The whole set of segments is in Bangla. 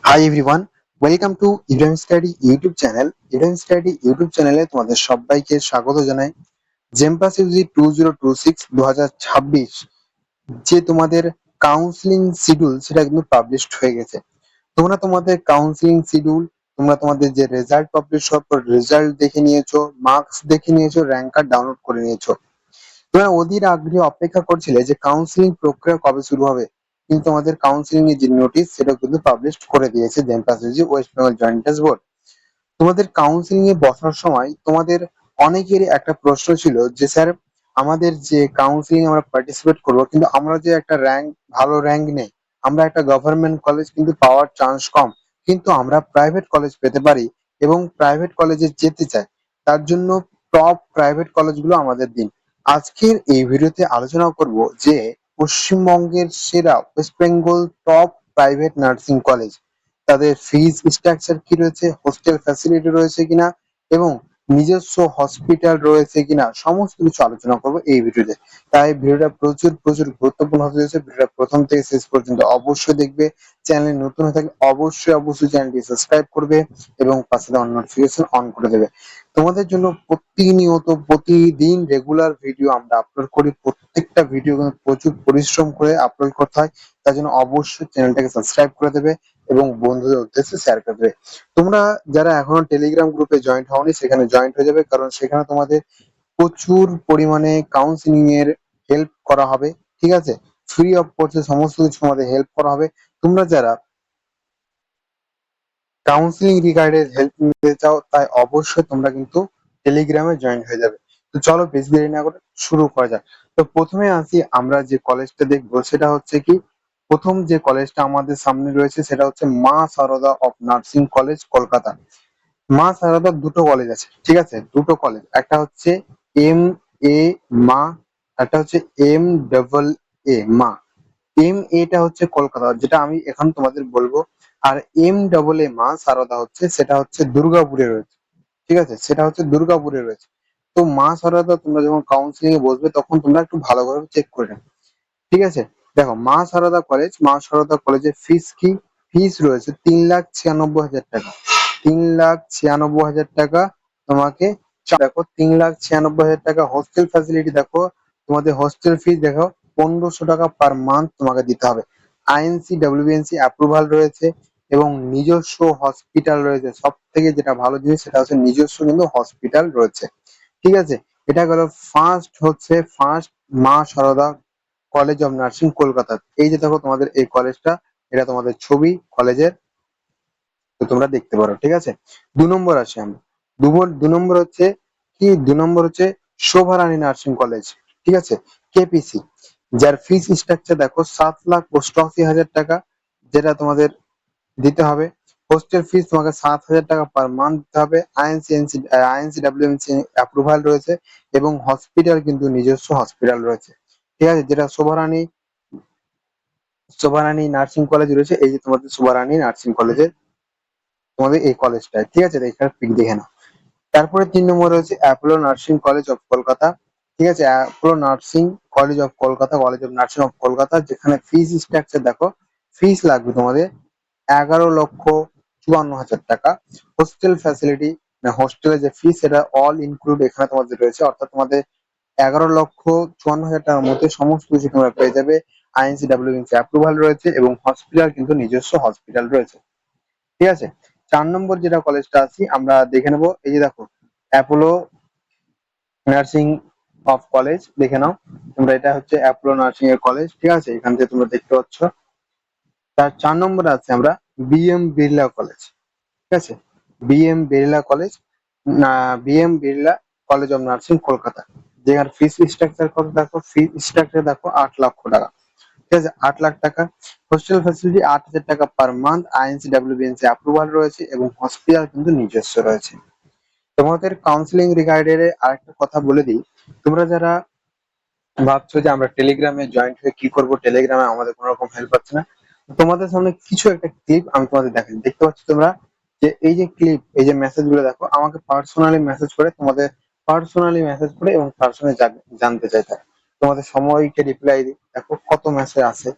Hi everyone, welcome to Eden study YouTube channel. Eden study YouTube চ্যানেলে তোমাদের সবাইকে স্বাগত জানাই। জেমপাস ইউজি 2026 যে তোমাদের কাউন্সিলিং শিডিউল সেটা কিন্তু পাবলিশড হয়ে গেছে। তোমরা তোমাদের কাউন্সিলিং শিডিউল, তোমরা তোমাদের যে রেজাল্ট পাবলিশ হওয়ার পর রেজাল্ট দেখে নিয়েছো, মার্কস দেখে নিয়েছো, র্যাঙ্ক কার্ড ডাউনলোড করে নিয়েছো। তোমরা অধীর আগ্রহে অপেক্ষা করছিলে যে কাউন্সিলিং প্রক্রিয়া কবে শুরু হবে, কিন্তু আমাদের কাউন্সিলিং এর যে নোটিশ সেটা কিন্তু পাবলিশ করে দিয়েছে JENPAS UG West Bengal joint test board. তোমাদের কাউন্সিলিং এ বসার সময় তোমাদের অনেকেরই একটা প্রশ্ন ছিল যে স্যার, আমাদের যে কাউন্সিলিং আমরা পার্টিসিপেট করব, কিন্তু আমরা যে একটা ভালো র্যাঙ্ক নেই, আমরা একটা গভর্নমেন্ট কলেজ কিন্তু পাওয়ার চান্স কম, কিন্তু আমরা প্রাইভেট কলেজ পেতে পারি এবং প্রাইভেট কলেজে যেতে চাই, তার জন্য টপ প্রাইভেট কলেজগুলো আমাদের দিন। আজকের এই ভিডিওতে আলোচনা করব যে পশ্চিমবঙ্গের সেরা West Bengal top private nursing college, তাদের ফিজ স্ট্রাকচার কি রয়েছে, হোস্টেল ফ্যাসিলিটি রয়েছে কিনা এবং নিজস্ব হসপিটাল রয়েছে কিনা, সমস্ত কিছু আলোচনা করবো এই ভিডিওতে। তাই ভিডিওটা প্রচুর প্রচুর গুরুত্বপূর্ণ হতে চলেছে। ভিডিওটা প্রথম থেকে শেষ পর্যন্ত অবশ্যই দেখবে। চ্যানেলে নতুন হয়ে থাকলে অবশ্যই অবশ্যই চ্যানেলটি সাবস্ক্রাইব করবে এবং পাশে দেওয়া নোটিফিকেশন অন করে দেবে। তোমাদের জন্য প্রতিনিয়ত প্রতিদিন রেগুলার ভিডিও আমরা আপলোড করি। প্রত্যেকটা ভিডিও কিন্তু প্রচুর পরিশ্রম করে আপলোড করতে হয়, তার জন্য অবশ্যই চ্যানেলটাকে সাবস্ক্রাইব করে দেবে এবং বন্ধুদের উদ্দেশ্যে শেয়ার করে দেবে। তোমরা যারা এখনো টেলিগ্রাম গ্রুপে জয়েন্ট হওনি, সেখানে জয়েন্ট হয়ে যাবে, কারণ সেখানে তোমাদের প্রচুর পরিমাণে কাউন্সিলিং এর হেল্প করা হবে। ঠিক আছে, ফ্রি অফ কোর্সে সমস্ত কিছু তোমাদের হেল্প করা হবে। তোমরা যারা কাউন্সিলিং রিগার্ডের হেল্প নিতে চাও, তাই অবশ্যই তোমরা কিন্তু টেলিগ্রামে জয়েন হয়ে যাবে। তো চলো বেশি দেরি না করে শুরু করা যাক। তো প্রথমে আসি, আমরা যে কলেজটা দেখবো সেটা হচ্ছে কি, প্রথম যে কলেজটা আমাদের সামনে রয়েছে সেটা হচ্ছে Ma Sarada of nursing college, Kolkata. মা সারদার দুটো কলেজ আছে, ঠিক আছে, দুটো কলেজ, একটা হচ্ছে এম এ মা, একটা হচ্ছে MAA মা। MA হচ্ছে কলকাতা, যেটা আমি এখন তোমাদের বলবো। আর MAA মা সারদা হচ্ছে, সেটা হচ্ছে দুর্গাপুরে রয়েছে। ঠিক আছে, সেটা হচ্ছে দুর্গাপুরে রয়েছে। তো মা সারদা তোমরা যখন কাউন্সিলিং এ বসবে তখন তোমরা একটু ভালোভাবে চেক করে নেবে। ঠিক আছে, দেখো মা সারদা কলেজের ফিস কি, ফিস রয়েছে 3,96,000 টাকা। 3,96,000 টাকা তোমাকে দেখো 3,96,000 টাকা। হোস্টেল ফ্যাসিলিটি দেখো, তোমাদের হোস্টেল ফি দেখো 1,500 টাকা পার মান্থ তোমাকে দিতে হবে। আইএনসি WBNC অ্যাপ্রুভাল রয়েছে এবং নিজস্ব হসপিটাল রয়েছে। সব থেকে যেটা ভালো জিনিস সেটা হচ্ছে নিজস্ব কিন্তু হসপিটাল রয়েছে। ঠিক আছে, এটা গেল first Ma Sarada college of nursing Kolkata. এই যে দেখো তোমাদের এই কলেজটা, এটা তোমাদের ছবি কলেজের, তো তোমরা দেখতে পারো। ঠিক আছে, 2 নম্বর আসি আমরা। দু নম্বর হচ্ছে কি, 2 নম্বর হচ্ছে শোভারানী নার্সিং কলেজ। ঠিক আছে, KPC, যার ফিস স্ট্রাকচার দেখো 7,88,000 টাকা, যেটা তোমাদের দিতে হবে। হোস্টেল ফিস তোমাকে 7,000 টাকা পার মান্থ দিতে হবে। আইএনসি WMC অ্যাপ্রুভাল রয়েছে এবং হসপিটাল কিন্তু নিজস্ব হসপিটাল রয়েছে। ঠিক আছে, যেটা শোভারানী নার্সিং কলেজ রয়েছে, এই যে তোমাদের শোভারানী নার্সিং কলেজের তোমাদের এই কলেজটায়। ঠিক আছে, এখানে পিক দেখে নাও। তারপরে 3 নম্বর রয়েছে Apollo nursing college of Kolkata. ঠিক আছে, Apollo nursing college of Kolkata, college of nursing of Kolkata, যেখানে ফিস স্ট্রাকচার দেখো, ফিস লাগবে তোমাদের 11,54,000 টাকা। হোস্টেল ফ্যাসিলিটি, হোস্টেলের যে ফিস সেটা অল ইনক্লুড এখানে তোমাদের রয়েছে, অর্থাৎ তোমাদের 11,54,000 টাকার মধ্যে সমস্ত কিছু তোমরা পেয়ে যাবে। আইএনসি WMC অ্যাপ্রুভাল রয়েছে এবং হসপিটাল কিন্তু নিজস্ব হসপিটাল রয়েছে। ঠিক আছে, 4 নম্বর যেটা কলেজটা আছি আমরা দেখে নেবো, এই যে দেখো অ্যাপোলো নার্সিং অফ কলেজ, দেখে নাও তোমরা, এটা হচ্ছে অ্যাপোলো নার্সিং এর কলেজ। ঠিক আছে, এখান থেকে তোমরা দেখতে পাচ্ছ। তার 4 নম্বরে আছে আমরা BM বিড়লা কলেজ। ঠিক আছে, BM Birla college, BM Birla college of nursing Kolkata, যেখানে ফিস স্ট্রাকচার কত দেখো, ফিস স্ট্রাকচার দেখো 8 লক্ষ টাকা। ঠিক আছে, 8 লাখ টাকা। হোস্টেল ফ্যাসিলিটি 8,000 টাকা per month. INC WBNC approval রয়েছে এবং হসপিটাল কিন্তু নিজস্ব রয়েছে। তোমাদের কাউন্সিলিং রিগার্ডের আরেকটা কথা বলে দিই, তোমরা যারা ভাবছো যে আমরা টেলিগ্রামে জয়েন্ট হয়ে কি করব, টেলিগ্রামে আমাদের কোনো রকম হেল্প পাচ্ছে না, তোমাদের সামনে কিছু একটা ক্লিপ আমি তোমাদের দেখাই। দেখতে পাচ্ছ তোমরা যে এই যে ক্লিপ, এই যে মেসেজ গুলো দেখো, আমাকে পার্সোনালি মেসেজ করে, তোমাদের পার্সোনালি মেসেজ করে এবং পার্সোনালি জানতে চাই তারা, তোমাদের সময়কে রিপ্লাই দিই। দেখো কত মেসেজ আছে,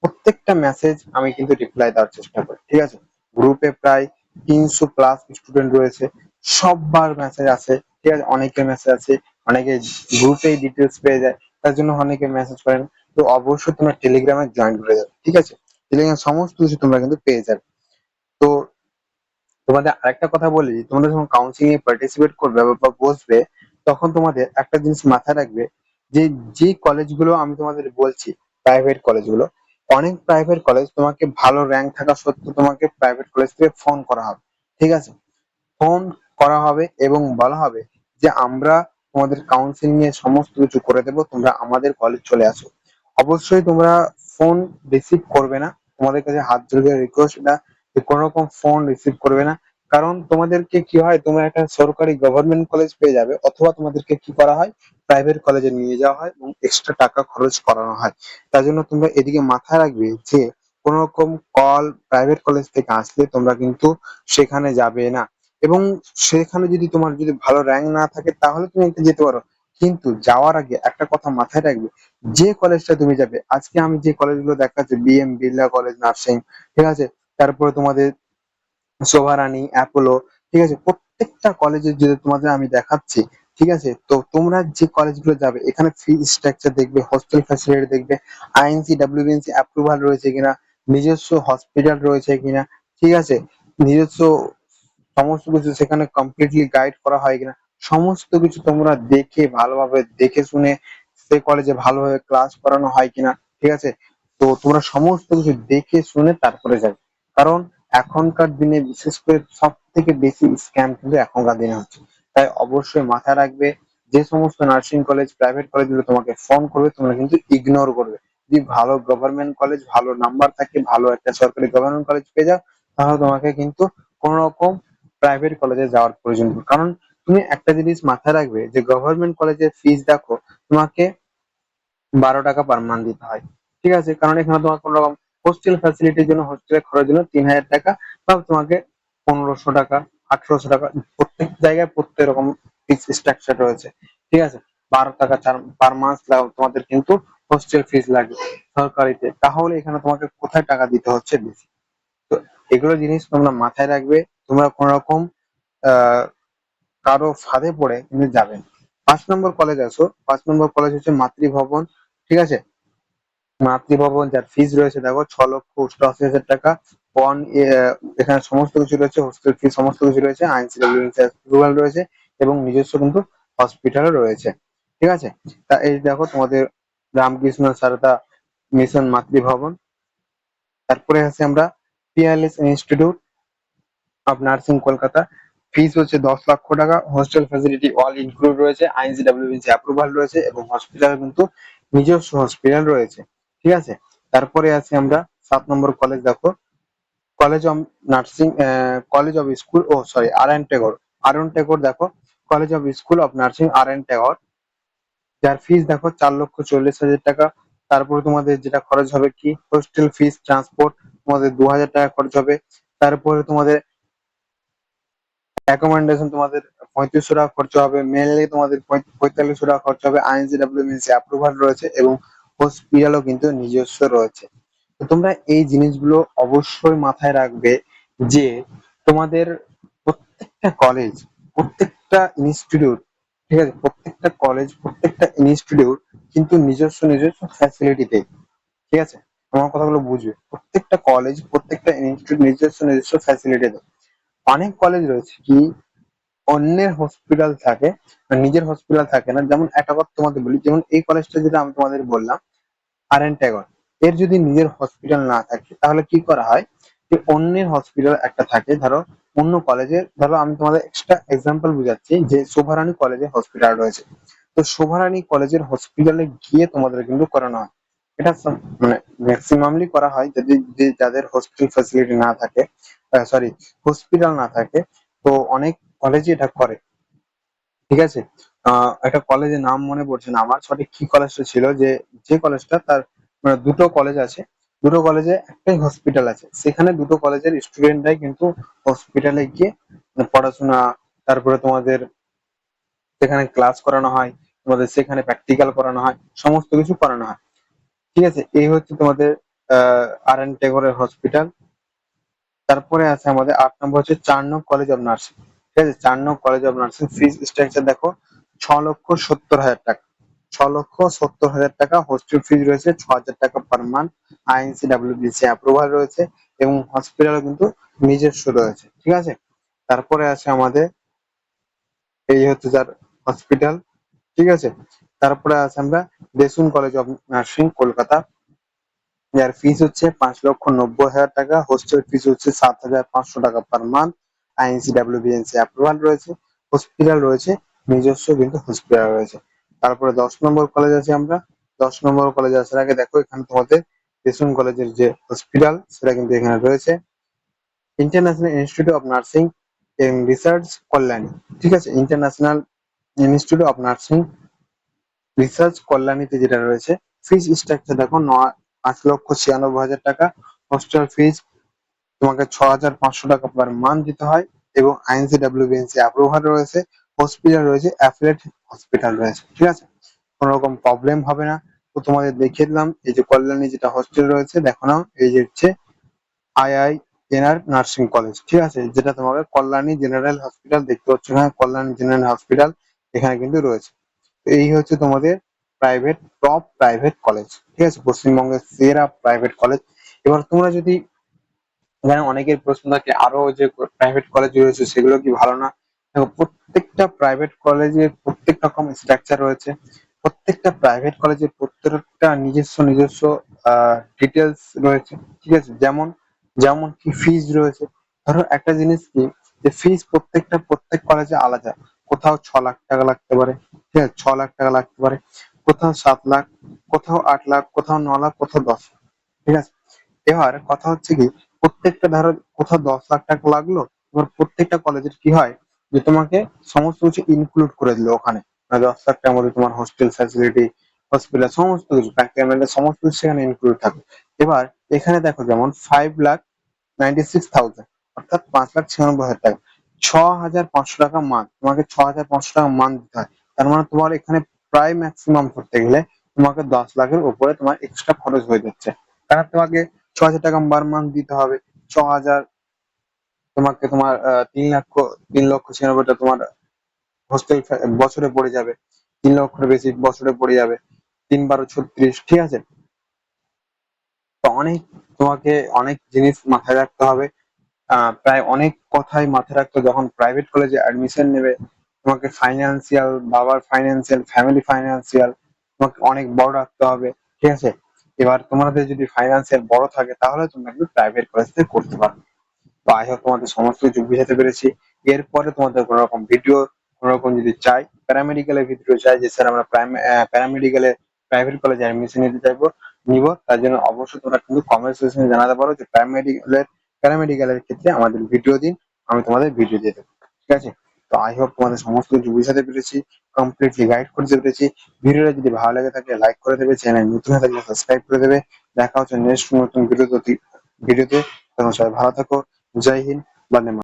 প্রত্যেকটা মেসেজ আমি কিন্তু রিপ্লাই দেওয়ার চেষ্টা করি। ঠিক আছে, গ্রুপে প্রায় 300+ স্টুডেন্ট রয়েছে, সবার মেসেজ আছে, ঠিক আছে, অনেকের মেসেজ আছে, অনেকে গ্রুপে ডিটেলস পেয়ে যায়, তার জন্য অনেকে মেসেজ করেন। তো অবশ্যই তোমরা টেলিগ্রামে জয়েন করে যাবে, ঠিক আছে, টেলিগ্রাম সমস্ত কিছু তোমরা কিন্তু পেয়ে যাবে। তো তোমাদের আরেকটা কথা বলি, তোমরা যখন কাউন্সিলিং এ পার্টিসিপেট করবে বা বসবে, তখন তোমাদের একটা জিনিস মাথায় রাখবে যে যে কলেজগুলো আমি তোমাদের বলছি, প্রাইভেট কলেজগুলো, অনেক প্রাইভেট কলেজ তোমাকে ভালো র্যাঙ্ক থাকা সত্ত্বেও তোমাকে প্রাইভেট কলেজ থেকে ফোন করা হবে, ঠিক আছে, ফোন করা হবে এবং বলা হবে যে আমরা তোমাদের কাউন্সিলিং এর সমস্ত কিছু করে দেবো, তোমরা আমাদের কলেজ চলে আসো। অবশ্যই তোমরা ফোন রিসিভ করবে না, তোমাদের কাছে হাত জোড়ে রিকোয়েস্ট এটা যে কোনো রকম ফোন রিসিভ করবে না। কারণ তোমাদেরকে কি হয়, তোমরা একটা সরকারি গভর্নমেন্ট কলেজ পেয়ে যাবে, অথবা তোমাদেরকে কি করা হয়, প্রাইভেট কলেজে নিয়ে যাওয়া হয় এবং এক্সট্রা টাকা খরচ করানো হয়। তার জন্য তোমরা এদিকে মাথায় রাখবে যে কোন রকম কল প্রাইভেট কলেজ থেকে আসলে তোমরা কিন্তু সেখানে যাবে না। এবং সেখানে যদি তোমার যদি ভালো র্যাঙ্ক না থাকে তাহলে তুমি একটা যেতে পারো, কিন্তু যাওয়ার আগে একটা কথা মাথায় রাখবে, যে কলেজটা তুমি যাবে, আজকে আমি যে কলেজগুলো দেখাচ্ছি, বিএম বিড়লা কলেজ নার্সিং, ঠিক আছে, তারপরে তোমাদের শোভারানী, অ্যাপোলো, ঠিক আছে, প্রত্যেকটা কলেজের যদি তোমাদের আমি দেখাচ্ছি, ঠিক আছে, তো তোমরা যে কলেজগুলো যাবে এখানে ফি স্ট্রাকচার দেখবে, হস্টেল ফ্যাসিলিটি দেখবে, আইএনসি ডাব্লিউবিএনসি অ্যাপ্রুভাল রয়েছে কিনা, নিজস্ব হসপিটাল রয়েছে কিনা, ঠিক আছে, নিজস্ব সমস্ত কিছু সেখানে কমপ্লিটলি গাইড করা হয় কিনা, সমস্ত কিছু তোমরা দেখে ভালোভাবে দেখে শুনে সেই কলেজে ভালোভাবে ক্লাস করানো হয় কিনা, ঠিক আছে, তো তোমরা সমস্ত কিছু দেখে শুনে তারপরে যাবে। কারণ এখনকার দিনে বিশেষ করে সব থেকে বেশি স্ক্যাম কিন্তু এখনকার দিনে হচ্ছে। তাই অবশ্যই মাথায় রাখবে, যে সমস্ত নার্সিং কলেজ প্রাইভেট কলেজগুলো তোমাকে ফোন করবে তোমরা কিন্তু ইগনোর করবে। যদি ভালো গভর্নমেন্ট কলেজ, ভালো নাম্বার থাকে, ভালো একটা সরকারি গভর্নমেন্ট কলেজ পেয়ে যাও, তাহলে তোমাকে কিন্তু কোন রকম প্রাইভেট কলেজে যাওয়ার প্রয়োজন নেই। কারণ তুমি একটা জিনিস মাথায় রাখবে যে গভর্নমেন্ট কলেজের ফিস দেখো, তোমাকে 12 টাকা পার মান্থ দিতে হয়, ঠিক আছে, কারণ এখানে তোমার কোন রকম হোস্টেল ফ্যাসিলিটির জন্য, হোস্টেলের খরচের জন্য 3000 টাকা, বা তোমাকে 1500 টাকা, 1800 টাকা, প্রত্যেক জায়গায় প্রত্যেক রকম ফিস স্ট্রাকচার রয়েছে, ঠিক আছে, 12 টাকা পার মাস তোমাদের কিন্তু হোস্টেল ফিস লাগে সরকারিতে, তাহলে এখানে তোমাকে কোথায় টাকা দিতে হচ্ছে বেশি। তো এগুলো জিনিস তোমরা মাথায় রাখবে, তোমরা কোন রকম আহ কারো ফাঁদে পড়ে কিন্তু যাবে না। 5 নম্বর কলেজ আসো, 5 নম্বর কলেজ হচ্ছে মাতৃভবন, ঠিক আছে, মাতৃভবন যার ফিস রয়েছে দেখো 6,88,000 টাকা। পন এখানে সমস্ত কিছু রয়েছে, হোস্টেল ফি সমস্ত কিছু রয়েছে, আইনসিডব্লিউএনসি অ্যাপ্রুভাল রয়েছে এবং নিজস্ব কিন্তু হসপিটালও রয়েছে, ঠিক আছে। তা এই দেখো তোমাদের রামকৃষ্ণ সারদা মিশন মাতৃভবন। তারপরে আছে আমরা Peerless institute of nursing Kolkata, fees হচ্ছে 10 লক্ষ টাকা, হোস্টেল ফ্যাসিলিটি অল ইনক্লুড রয়েছে, আইনসিডব্লিউএনসি অ্যাপ্রুভাল রয়েছে এবং হসপিটাল কিন্তু নিজস্ব হসপিটাল রয়েছে, ঠিক আছে। তারপরে আছে আমরা 7 নম্বর কলেজ দেখো, college of nursing, college of school, oh sorry, R N Tagore দেখো, college of school of nursing R N Tagore, যার ফিস দেখো 4,40,000 টাকা। তারপরে তোমাদের যেটা খরচ হবে কি, হোস্টেল ফিস, ট্রান্সপোর্ট, তোমাদের 2,000 টাকা খরচ হবে। তারপরে তোমাদের অ্যাকোমোডেশন তোমাদের 3500 টাকা খরচা হবে, মেনলি তোমাদের 4500 টাকা খরচা হবে, আইনসিডব্লিউএনসি অ্যাপ্রুভাল রয়েছে এবং হসপিটালও কিন্তু নিজস্ব রয়েছে। তো তোমরা এই জিনিসগুলো অবশ্যই মাথায় রাখবে যে তোমাদের প্রত্যেকটা কলেজ, প্রত্যেকটা ইনস্টিটিউট, ঠিক আছে, প্রত্যেকটা কলেজ, প্রত্যেকটা ইনস্টিটিউট কিন্তু নিজস্ব নিজস্ব ফ্যাসিলিটি দেয়, ঠিক আছে, আমার কথাগুলো বুঝবে, প্রত্যেকটা কলেজ প্রত্যেকটা ইনস্টিটিউট নিজস্ব নিজস্ব ফ্যাসিলিটি দেয়। অনেক কলেজ রয়েছে কি অন্যের হসপিটাল থাকে, নিজের হসপিটাল থাকে না। যেমন একটা কথা তোমাদের বলি, যেমন এই কলেজটা যেটা আমি তোমাদের বললাম, আর এন টেগর, এর যদি নিজের হসপিটাল না থাকে তাহলে কি করা হয়, যে অন্যের হসপিটাল একটা থাকে, ধরো অন্য কলেজে, ধরো আমি তোমাদের এক্সট্রা এক্সাম্পল বুঝাচ্ছি যে শোভারানী কলেজে হসপিটাল রয়েছে, তো শোভারানী কলেজের হসপিটালে গিয়ে তোমাদের কিন্তু করানো হয়। এটা মানে ম্যাক্সিমামলি করা হয় যদি যাদের হোস্টেল ফ্যাসিলিটি না থাকে, সরি, হসপিটাল না থাকে, তো অনেক কলেজে এটা করে, ঠিক আছে। একটা কলেজের নাম মনে পড়ছে না আমার সঠিক কি কলেজটা ছিল, যে যে কলেজটা তার মানে দুটো কলেজ আছে, দুটো কলেজে একটাই হসপিটাল আছে, সেখানে দুটো কলেজের স্টুডেন্টরাই কিন্তু হসপিটালে গিয়ে পড়াশোনা, তারপরে তোমাদের সেখানে ক্লাস করানো হয়, তোমাদের সেখানে প্র্যাকটিক্যাল করানো হয়, সমস্ত কিছু করানো হয়, ঠিক আছে। এই হচ্ছে তোমাদের আর এন টেগোরের হসপিটাল। তারপরে আছে আমাদের 8 নম্বর হচ্ছে 4 নং কলেজ অফ নার্সিং। ঠিক আছে, 4 নং college of nursing fees structure দেখো 6,70,000 টাকা। 6,70,000 টাকা হোস্টেল ফিস রয়েছে, 6,000 টাকা পার মান্থ। INC/WBC অ্যাপ্রুভাল রয়েছে এবং হসপিটালও কিন্তু নিজস্ব রয়েছে। ঠিক আছে, তারপরে আছে আমাদের এই হচ্ছে যার হসপিটাল। ঠিক আছে, তারপরে আছে আমরা দেশুন কলেজ অফ নার্সিং কলকাতা, যার ফিস হচ্ছে 5,90,000 টাকা। হোস্টেল ফিস হচ্ছে 7,500 টাকা পার মান্থ। INC/WBC অ্যাপ্রুভাল রয়েছে, হসপিটাল রয়েছে নিজস্ব, কিন্তু হসপিটাল রয়েছে। তারপরে 10 নম্বর কলেজ আছে আমরা। 10 নম্বর কলেজে আসার আগে দেখো এখানে তোমাদের দেশুন কলেজের যে হসপিটাল সেটা কিন্তু এখানে রয়েছে, international institute of nursing and research Kalyani. ঠিক আছে, international institute of nursing research কল্যাণীতে যেটা রয়েছে। ফিস স্ট্রাকচার দেখো 5,96,000 টাকা। হোস্টেল ফিস তোমাকে 6,500 টাকা পার মান্থ দিতে হয় এবং INC/WBC অ্যাপ্রুভাল রয়েছে, হসপিটাল রয়েছে, অ্যাফিলিয়েট হসপিটাল রয়েছে। ঠিক আছে, কোনো রকম প্রবলেম হবে না। তো তোমাদের দেখিয়ে দিলাম এই যে কল্যাণী যেটা হোস্টেল রয়েছে, দেখো নাও এই যে হচ্ছে IINR নার্সিং কলেজ। ঠিক আছে, যেটা তোমাকে কল্যাণী জেনারেল হসপিটাল দেখতে পাচ্ছ না, কল্যাণী জেনারেল হসপিটাল এখানে কিন্তু রয়েছে। তো এই হচ্ছে তোমাদের টপ প্রাইভেট কলেজ। ঠিক আছে, পশ্চিমবঙ্গের সেরা প্রাইভেট কলেজ। এবার তোমরা যদি, এখানে অনেকের প্রশ্ন থাকে আরো যে প্রাইভেট কলেজ রয়েছে সেগুলো কি ভালো না? দেখো, প্রত্যেকটা প্রাইভেট কলেজের প্রত্যেক রকম স্ট্রাকচার রয়েছে, প্রত্যেকটা প্রাইভেট কলেজের প্রত্যেকটা নিজস্ব নিজস্ব ডিটেলস রয়েছে। ঠিক আছে, যেমন যেমন কি ফিজ রয়েছে। ধরো একটা জিনিস কি, যে ফিজ প্রত্যেক কলেজে আলাদা। কোথাও 6 লাখ টাকা লাগতে পারে, ঠিক আছে, 6 লাখ টাকা লাগতে পারে, কোথাও 7 লাখ, কোথাও 8 লাখ, কোথাও 9 লাখ, কোথাও 10 লাখ। ঠিক আছে, এবার কথা হচ্ছে কি, প্রত্যেকটা ধরো কোথাও 10 লাখ টাকা লাগলো, এবার প্রত্যেকটা কলেজের কি হয়, যে তোমাকে সমস্ত কিছু ইনক্লুড করে দিল ওখানে। 10 লাখ টাকার মধ্যে তোমার হোস্টেল ফ্যাসিলিটি, হসপিটাল, সমস্ত কিছু প্যাকেজ, সমস্ত কিছু সেখানে ইনক্লুড থাকবে। এবার এখানে দেখো যেমন 5,96,000, অর্থাৎ 5,96,000 টাকা, 6,500 টাকা মান্থ, তোমাকে 6,500 টাকা মান্থ দিতে হয়। তার মানে তোমার এখানে প্রায় ম্যাক্সিমাম করতে গেলে তোমাকে 10 লাখের উপরে তোমার এক্সট্রা খরচ হয়ে যাচ্ছে। কারণ তোমাকে 6,000 টাকা পার মান্থ দিতে হবে। 6,000 তোমাকে তোমার 3,96,000 তোমার হোস্টেল বছরে পড়ে যাবে, 3 লক্ষের বেশি বছরে পড়ে যাবে, 3 × 12 = 36। ঠিক আছে, তো তোমাকে অনেক জিনিস মাথায় রাখতে হবে। প্রায় অনেক কথাই মাথায় রাখতে হবে। যখন প্রাইভেট কলেজে অ্যাডমিশন নেবে তোমাকে ফাইন্যান্সিয়াল, বাবার ফাইন্যান্সিয়াল, ফ্যামিলি ফাইন্যান্সিয়াল তোমাকে অনেক বড় রাখতে হবে। ঠিক আছে, এবার তোমাদের যদি ফাইন্যান্সিয়াল বড় থাকে তাহলে তোমরা কিন্তু প্রাইভেট কলেজ থেকে করতে পারবে। তো আই হোপ তোমাদের সমস্ত কিছু বুঝাতে পেরেছি। এরপরে তোমাদের কোনো রকম ভিডিও, কোনো রকম যদি চাই প্যারামেডিক্যালের ভিডিও চাই, যে স্যার আমরা প্যারামেডিক্যালে প্রাইভেট কলেজে অ্যাডমিশন নিতে চাইবো, নিব, তার জন্য অবশ্যই তোমরা কিন্তু কমেন্ট সেকশনে জানাতে পারো যে প্যারামেডিক্যালের ক্ষেত্রে আমাদের ভিডিও দিন, আমি তোমাদের ভিডিও দিয়ে দেবো। ঠিক আছে, তো আই হোপ তোমাদের সমস্ত কিছু বুঝাতে পেরেছি, কমপ্লিটলি গাইড করতে পেরেছি। ভিডিওটা যদি ভালো লেগে থাকে লাইক করে দেবে, চ্যানেল নতুন হয়ে থাকলে সাবস্ক্রাইব করে দেবে। দেখা হচ্ছে নেক্সট নতুন ভিডিওতে। তখন সবাই ভালো থাকো। জয় হিন্দ, বন্দে মাতরম।